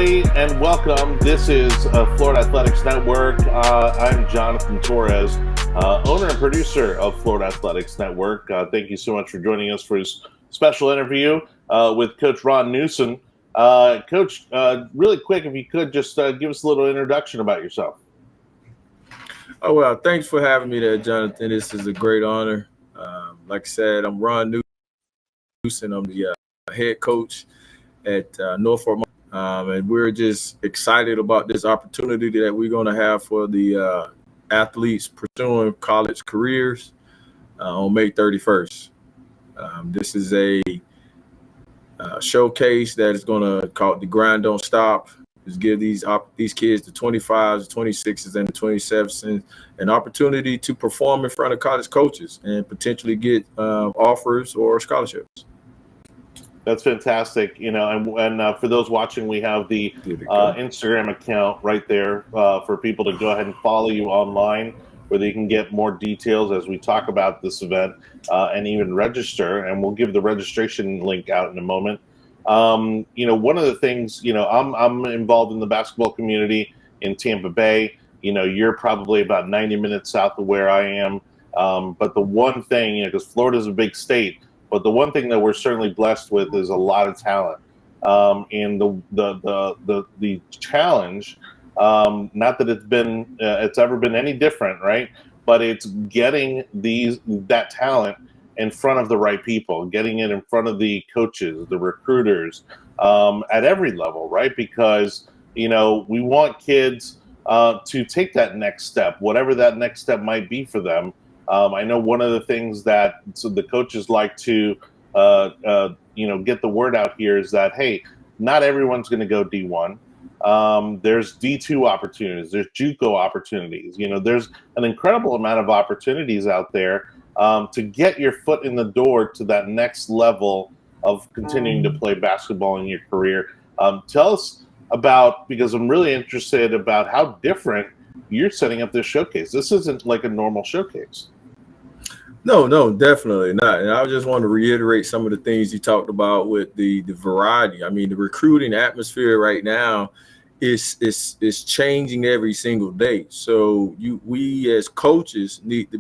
everybody, and welcome. This is Florida Athletics Network. I'm Jonathan Torres, owner and producer of Florida Athletics Network. Thank you so much for joining us for his special interview with Coach Ron Newsom. Coach, really quick, if you could just give us a little introduction about yourself. Oh, well, thanks for having me there, Jonathan. This is a great honor. Like I said, I'm Ron Newsom. I'm the head coach at Norfolk. And we're just excited about this opportunity that we're going to have for the athletes pursuing college careers on May 31st. This is a showcase that is going to call it the Grind Don't Stop. Is give these kids, the 25s, the 26s, and the 27s, an opportunity to perform in front of college coaches and potentially get offers or scholarships. That's fantastic. You know, and for those watching, we have the Instagram account right there for people to go ahead and follow you online, where they can get more details as we talk about this event and even register. And we'll give the registration link out in a moment. You know, one of the things, you know, I'm involved in the basketball community in Tampa Bay. You know, you're probably about 90 minutes south of where I am. But the one thing, you know, because Florida's a big state, but the one thing that we're certainly blessed with is a lot of talent. And the challenge, not that it's ever been any different, right? But it's getting that talent in front of the right people, getting it in front of the coaches, the recruiters, at every level, right? Because, you know, we want kids to take that next step, whatever that next step might be for them. I know one of the things that the coaches like to, you know, get the word out here is that, hey, not everyone's going to go D1. There's D2 opportunities. There's JUCO opportunities. You know, there's an incredible amount of opportunities out there to get your foot in the door to that next level of continuing to play basketball in your career. Tell us about, because I'm really interested about how different you're setting up this showcase. This isn't like a normal showcase. No, definitely not. And I just want to reiterate some of the things you talked about with the variety. I mean, the recruiting atmosphere right now is changing every single day. So we as coaches need to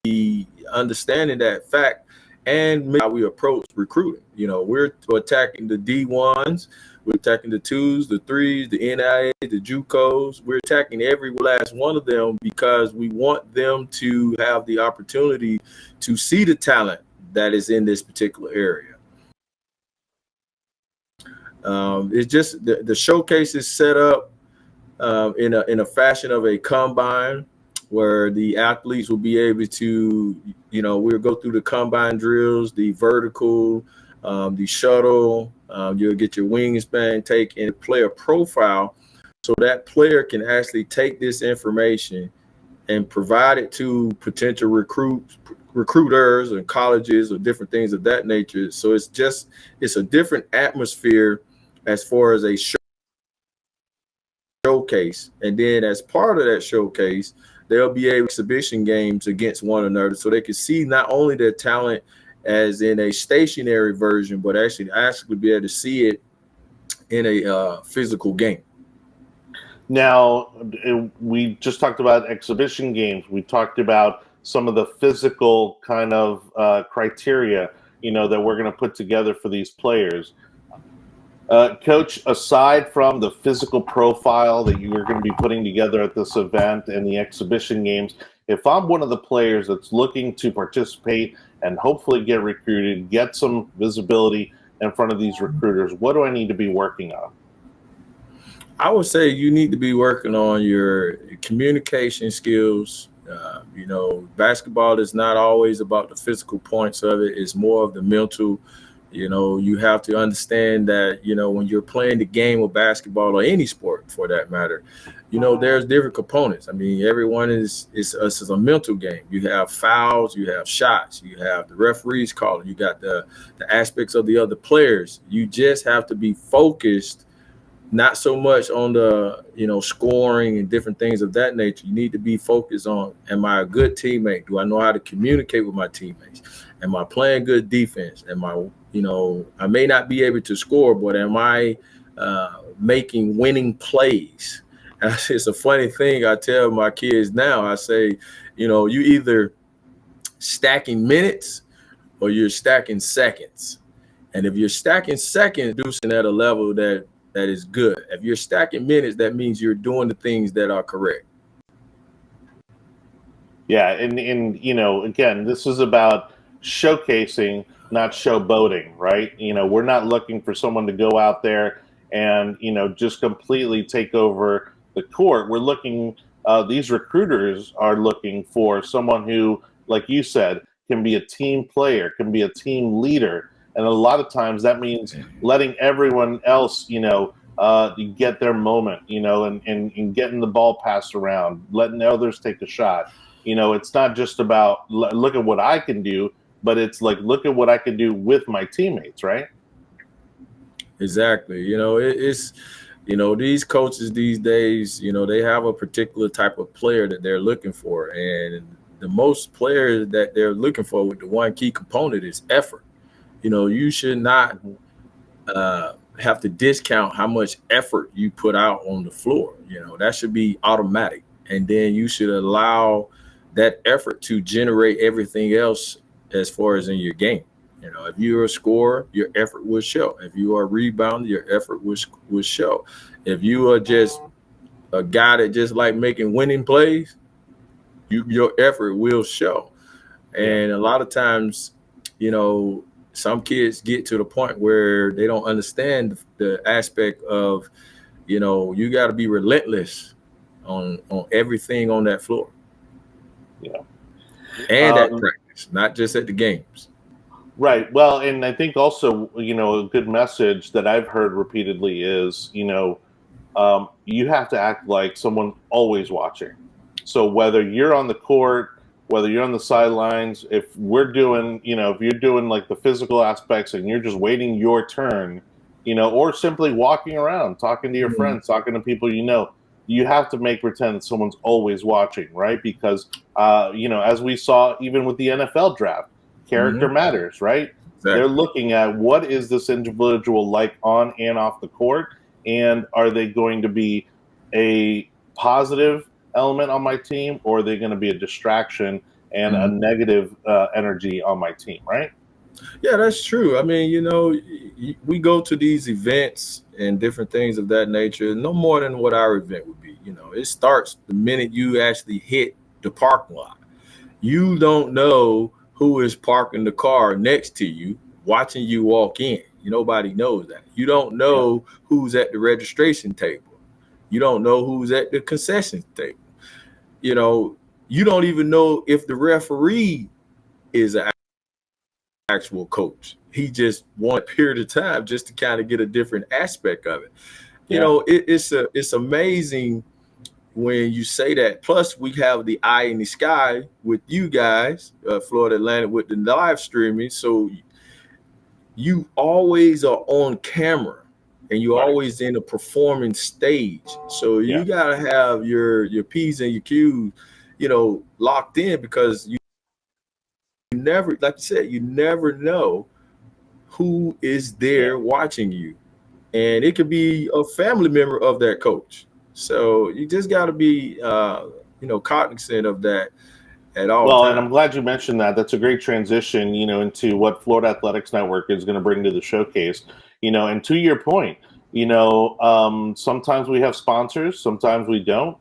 be understanding that fact and how we approach recruiting. You know, we're attacking the D1s, we're attacking the 2s, the 3s, the NIA, the JUCOs. We're attacking every last one of them because we want them to have the opportunity to see the talent that is in this particular area. It's just the showcase is set up in a fashion of a combine, where the athletes will be able to, you know, we'll go through the combine drills, the vertical, the shuttle. You'll get your wingspan take and player profile, so that player can actually take this information and provide it to potential recruiters and colleges or different things of that nature. So it's a different atmosphere as far as a showcase. And then as part of that showcase, there'll be exhibition games against one another, so they can see not only their talent as in a stationary version, but actually be able to see it in a physical game. Now, we just talked about exhibition games. We talked about some of the physical kind of criteria, you know, that we're going to put together for these players. Coach, aside from the physical profile that you are going to be putting together at this event and the exhibition games, if I'm one of the players that's looking to participate and hopefully get recruited, get some visibility in front of these recruiters, what do I need to be working on? I would say you need to be working on your communication skills. You know, basketball is not always about the physical points of it. It's more of the mental. You know, you have to understand that, you know, when you're playing the game of basketball or any sport for that matter, you know, there's different components. I mean, everyone is a mental game. You have fouls, you have shots, you have the referees calling, you got the aspects of the other players. You just have to be focused, not so much on the, you know, scoring and different things of that nature. You need to be focused on, am I a good teammate? Do I know how to communicate with my teammates? Am I playing good defense? Am I, you know, I may not be able to score, but am I making winning plays. And it's a funny thing I tell my kids now. I say, you either stacking minutes or you're stacking seconds. And if you're stacking seconds, producing at a level that is good. If you're stacking minutes, that means you're doing the things that are correct. Yeah, and again, this is about showcasing, not showboating, right? We're not looking for someone to go out there and just completely take over the court. We're looking. These recruiters are looking for someone who, like you said, can be a team player, can be a team leader, and a lot of times that means letting everyone else, get their moment, and getting the ball passed around, letting others take a shot. It's not just about look at what I can do, but it's like look at what I can do with my teammates, right? Exactly. It's these coaches these days, they have a particular type of player that they're looking for, and the most players that they're looking for with the one key component is effort. You should not have to discount how much effort you put out on the floor. That should be automatic, and then you should allow that effort to generate everything else as far as in your game. If you're a scorer, your effort will show. If you are a rebounder, your effort will show. If you are just a guy that just like making winning plays, your effort will show. And a lot of times, some kids get to the point where they don't understand the aspect of, you got to be relentless on everything on that floor. Yeah. And at practice, not just at the games. Right. Well, and I think also, a good message that I've heard repeatedly is, you have to act like someone always watching. So whether you're on the court, whether you're on the sidelines, if we're doing, if you're doing like the physical aspects and you're just waiting your turn, or simply walking around, talking to your friends, talking to people, you have to make pretend that someone's always watching, right? Because, as we saw even with the NFL draft, character matters, right? Exactly. They're looking at what is this individual like on and off the court, and are they going to be a positive element on my team, or are they going to be a distraction and a negative energy on my team, right? Yeah, that's true. I mean, we go to these events and different things of that nature, no more than what our event would be. It starts the minute you actually hit the parking lot. You don't know who is parking the car next to you, watching you walk in. Nobody knows that. You don't know who's at the registration table. You don't know who's at the concession table. You don't even know if the referee is an actual coach. He just won a period of time just to kind of get a different aspect of it. It's amazing when you say that. Plus, we have the eye in the sky with you guys, Florida Atlantic, with the live streaming. So you always are on camera, and you're always in a performing stage. So you gotta have your P's and your Q's, locked in, because you never, like you said, you never know who is there watching you, and it could be a family member of that coach. So you just got to be, cognizant of that at all times. And I'm glad you mentioned that. That's a great transition, into what Florida Athletics Network is going to bring to the showcase. And to your point, sometimes we have sponsors, sometimes we don't.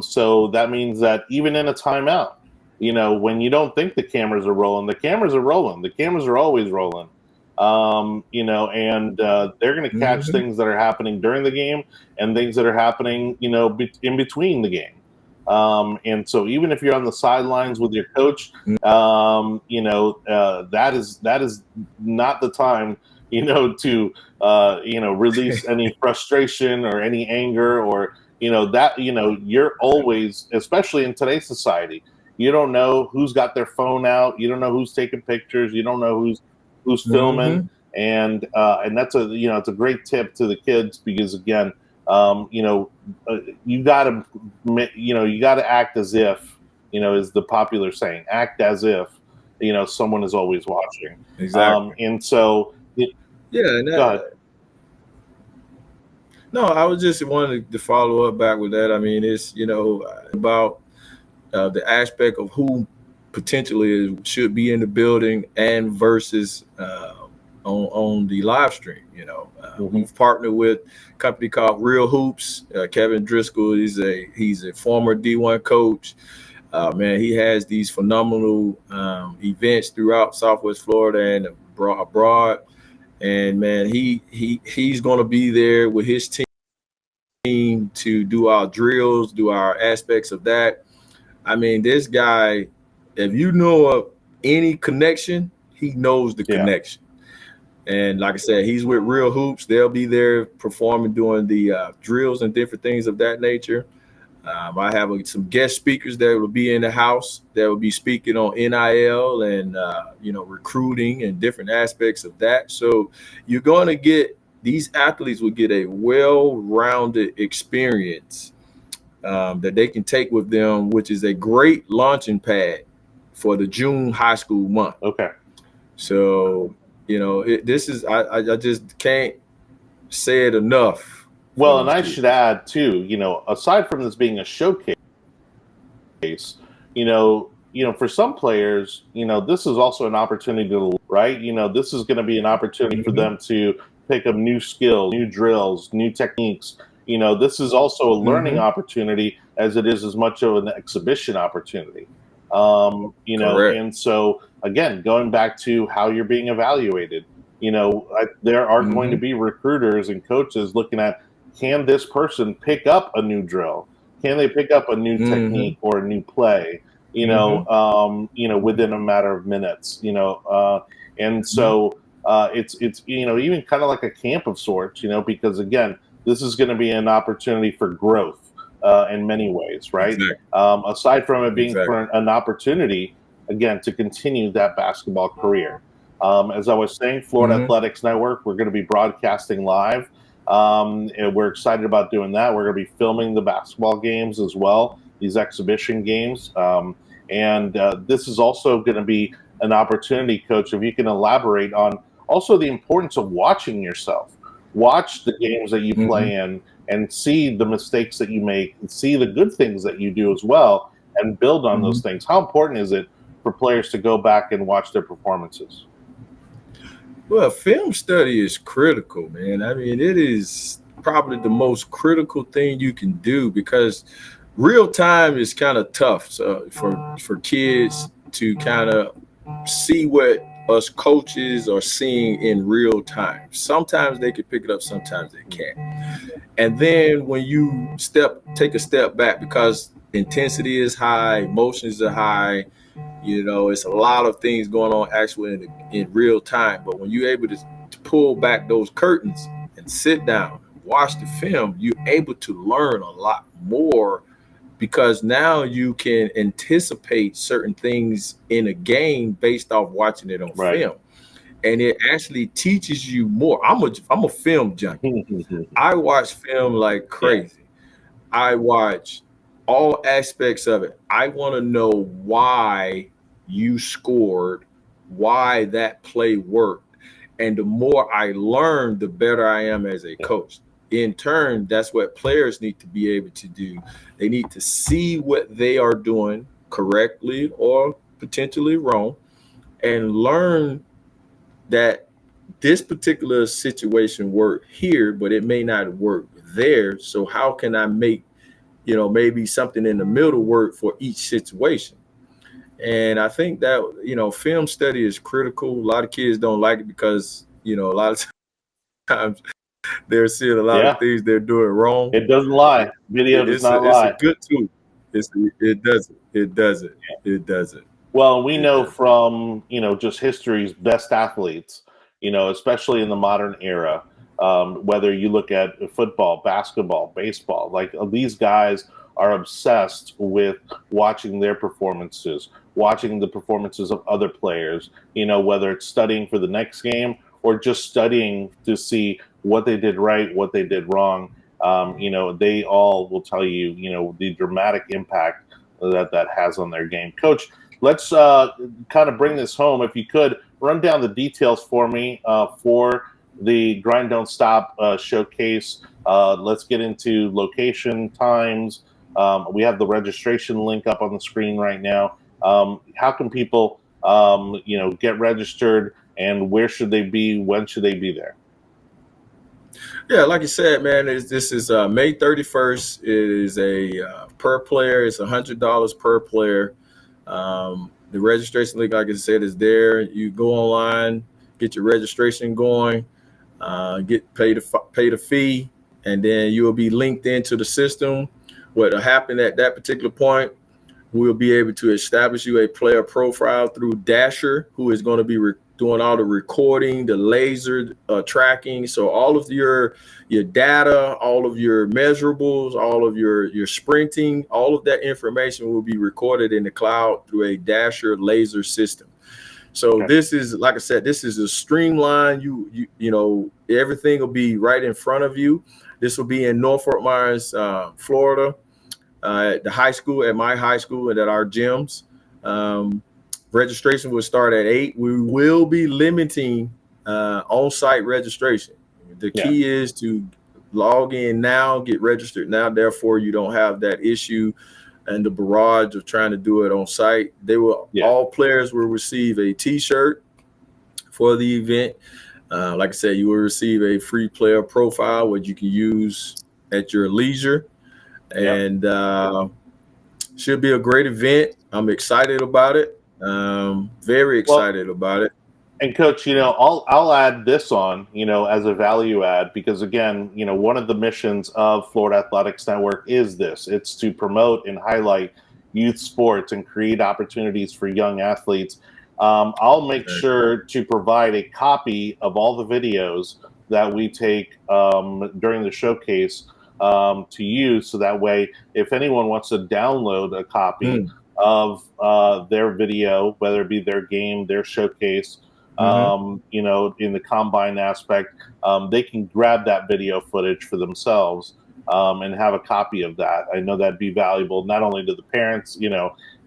So that means that even in a timeout, when you don't think the cameras are rolling, the cameras are rolling. The cameras are always rolling. And they're going to catch things that are happening during the game and things that are happening, in between the game. And so even if you're on the sidelines with your coach, that is not the time, to, release any frustration or any anger, or, you're always, especially in today's society, you don't know who's got their phone out. You don't know who's taking pictures. You don't know who's filming. And that's it's a great tip to the kids, because again, you gotta act as if, is the popular saying, act as if, someone is always watching. Exactly. And so, go ahead. No, I was just wanting to follow up back with that. I mean, it's, about the aspect of who potentially should be in the building and versus on the live stream. We've partnered with a company called Real Hoops. Kevin Driscoll, he's a former D1 coach. Man, he has these phenomenal events throughout Southwest Florida and abroad. And man, he's going to be there with his team to do our drills, do our aspects of that. I mean, this guy, if you know of any connection, he knows the connection. And like I said, he's with Real Hoops. They'll be there performing, doing the drills and different things of that nature. I have some guest speakers that will be in the house that will be speaking on NIL and, recruiting and different aspects of that. So you're going to get, these athletes will get a well-rounded experience that they can take with them, which is a great launching pad for the June high school month. Okay. So, this is, I just can't say it enough. Well, and I should add too, aside from this being a showcase, for some players, this is also an opportunity to, right? This is going to be an opportunity for them to pick up new skills, new drills, new techniques. This is also a learning opportunity as it is as much of an exhibition opportunity. And so again, going back to how you're being evaluated, there are going to be recruiters and coaches looking at, can this person pick up a new drill? Can they pick up a new technique or a new play? Within a matter of minutes. And so it's even kind of like a camp of sorts. Because again, this is going to be an opportunity for growth in many ways, right? Exactly. Aside from it being for an opportunity, again, to continue that basketball career. As I was saying, Florida Athletics Network, we're going to be broadcasting live. And we're excited about doing that. We're going to be filming the basketball games as well, these exhibition games. And this is also going to be an opportunity, Coach, if you can elaborate on also the importance of watching yourself. Watch the games that you play in and see the mistakes that you make, and see the good things that you do as well, and build on those things. How important is it for players to go back and watch their performances? Well, film study is critical, man. I mean, it is probably the most critical thing you can do because real time is kind of tough for kids to kind of see what us coaches are seeing in real time. Sometimes they can pick it up, sometimes they can't. And then when you take a step back, because intensity is high, emotions are high, it's a lot of things going on actually in real time. But when you're able to pull back those curtains and sit down, watch the film, you're able to learn a lot more because now you can anticipate certain things in a game based off watching it on film. And it actually teaches you more. I'm a film junkie. I watch film like crazy. I watch all aspects of it. I want to know why you scored, why that play worked. And the more I learn, the better I am as a coach. In turn, that's what players need to be able to do. They need to see what they are doing correctly or potentially wrong and learn that this particular situation worked here, but it may not work there. So how can I make, maybe something in the middle work for each situation? And I think that, film study is critical. A lot of kids don't like it because, a lot of times they're seeing a lot of things they're doing wrong. It doesn't lie. Video does not lie. It's a good tool. It doesn't. Well, we know from, just history's best athletes, especially in the modern era, whether you look at football, basketball, baseball, like these guys are obsessed with watching their performances, watching the performances of other players, whether it's studying for the next game or just studying to see what they did right, what they did wrong. They all will tell you, the dramatic impact that has on their game. Coach, let's kind of bring this home. If you could run down the details for me for the Grind Don't Stop showcase. Let's get into location, times. We have the registration link up on the screen right now. How can people, get registered, and where should they be? When should they be there? Yeah, like you said, man, this is May 31st. It is a per player. It's $100 per player. The registration link, like I said, is there. You go online, get your registration going, get pay the fee, and then you will be linked into the system. What will happen at that particular point? We'll be able to establish you a player profile through Dasher, who is going to be doing all the recording, the laser tracking. So all of your data, all of your measurables, all of your sprinting, all of that information will be recorded in the cloud through a Dasher laser system. So Okay. this is, like I said, this is a streamline. You know, everything will be right in front of you. This will be in Norfolk Myers, Florida. At the high school, at my high school, and at our gyms. Registration will start at 8. We will be limiting on-site registration. The key is to log in now, get registered now. Therefore, you don't have that issue and the barrage of trying to do it on site. All players will receive a T-shirt for the event. Like I said, you will receive a free player profile, which you can use at your leisure. And should be a great event. I'm excited about it. Very excited about it. And Coach, I'll add this on, as a value add, because again, one of the missions of Florida Athletics Network is this. It's to promote and highlight youth sports and create opportunities for young athletes. I'll make sure to provide a copy of all the videos that we take during the showcase to use, so that way, if anyone wants to download a copy of their video, whether it be their game, their showcase, in the combine aspect, they can grab that video footage for themselves and have a copy of that. I know that'd be valuable not only to the parents,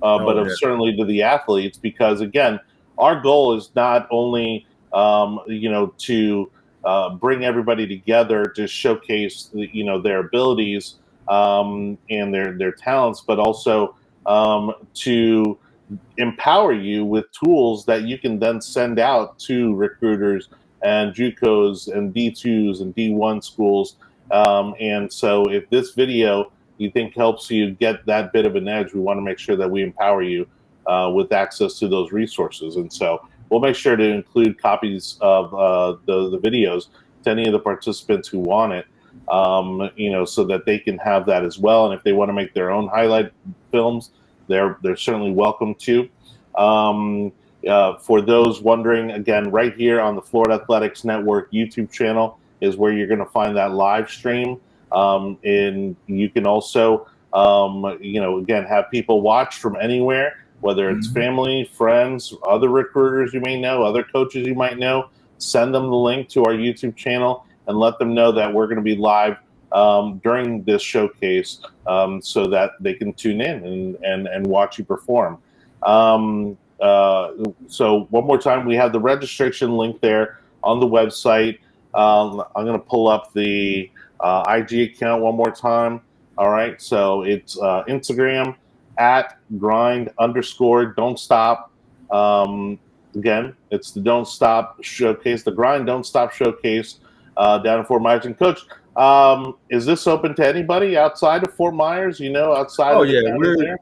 but certainly to the athletes, because again, our goal is not only to bring everybody together to showcase, their abilities and their talents, but also to empower you with tools that you can then send out to recruiters and JUCOs and D2s and D1 schools. And so if this video you think helps you get that bit of an edge, we want to make sure that we empower you with access to those resources. And so we'll make sure to include copies of the videos to any of the participants who want it, so that they can have that as well. And if they want to make their own highlight films, they're certainly welcome to. For those wondering, again, right here on the Florida Athletics Network YouTube channel is where you're going to find that live stream. And you can also, again, have people watch from anywhere, whether it's family, friends, other recruiters you may know, other coaches you might know. Send them the link to our YouTube channel and let them know that we're going to be live during this showcase, so that they can tune in and watch you perform. So one more time, we have the registration link there on the website. I'm going to pull up the IG account one more time. All right, so it's Instagram at grind_don't stop. Again, it's the Don't Stop Showcase, the Grind Don't Stop Showcase down in Fort Myers. And Coach, is this open to anybody outside of Fort Myers? Outside of the county there?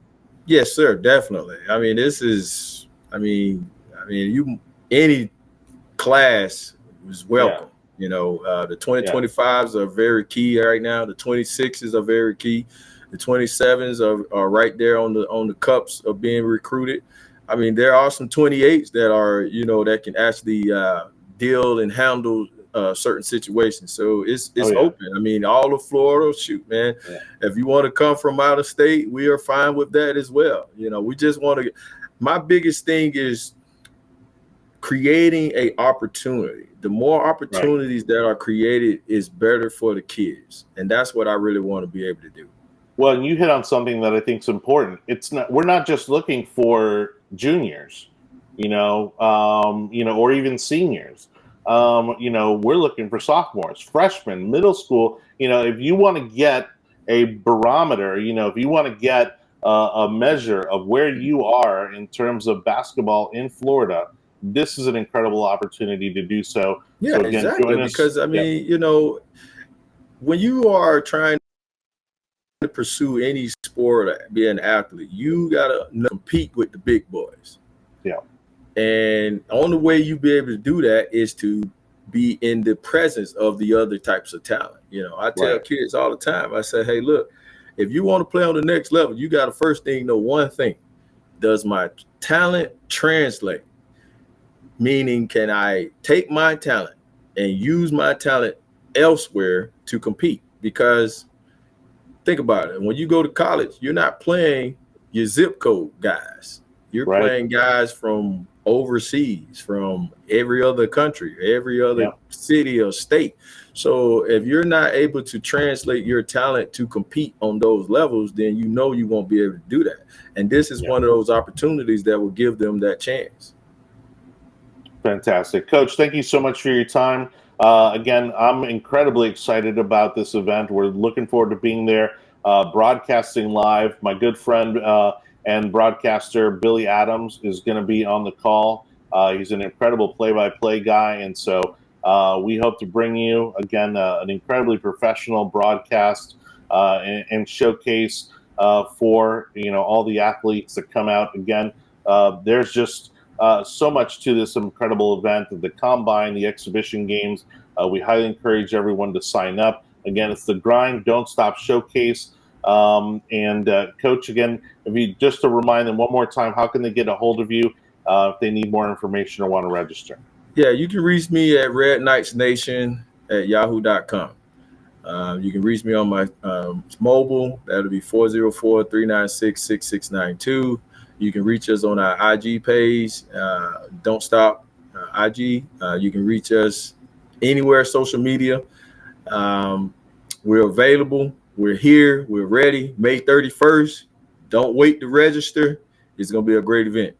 Yes, sir, definitely. I mean, this is, any class is welcome. The 2025s are very key right now. The 26s are very key. The 27s are right there on the cups of being recruited. I mean, there are some 28s that are, that can actually deal and handle certain situations. So it's open. I mean, all of Florida, shoot, man. Yeah. If you want to come from out of state, we are fine with that as well. We just want to. My biggest thing is creating a opportunity. The more opportunities that are created is better for the kids, and that's what I really want to be able to do. Well, you hit on something that I think is important. We're not just looking for juniors, or even seniors. we're looking for sophomores, freshmen, middle school. If you want to get a barometer, if you want to get a measure of where you are in terms of basketball in Florida, this is an incredible opportunity to do so. Yeah, So again, exactly. join us. Because I mean, when you are trying to pursue any sport or be an athlete, you gotta compete with the big boys. Yeah. And the only way you be able to do that is to be in the presence of the other types of talent. I tell kids all the time, I say, hey, look, if you want to play on the next level, you got to first thing know one thing. Does my talent translate? Meaning, can I take my talent and use my talent elsewhere to compete? Because think about it. When you go to college, you're not playing your zip code guys. You're playing guys from overseas, from every other country, every other city or state. So if you're not able to translate your talent to compete on those levels, then you won't be able to do that. And this is one of those opportunities that will give them that chance. Fantastic. Coach, thank you so much for your time. Again, I'm incredibly excited about this event. We're looking forward to being there, broadcasting live. My good friend and broadcaster Billy Adams is going to be on the call. He's an incredible play-by-play guy, and so we hope to bring you, again, an incredibly professional broadcast and showcase for all the athletes that come out. Again, there's just so much to this incredible event, the Combine, the exhibition games. We highly encourage everyone to sign up. Again, it's the Grind Don't Stop Showcase. Coach, again, if you just to remind them one more time, how can they get a hold of you if they need more information or want to register? Yeah, you can reach me at redknightsnation@yahoo.com. You can reach me on my mobile. That'll be 404-396-6692. You can reach us on our IG page, Don't Stop IG. You can reach us anywhere social media. We're available. We're here. We're ready. May 31st. Don't wait to register. It's going to be a great event.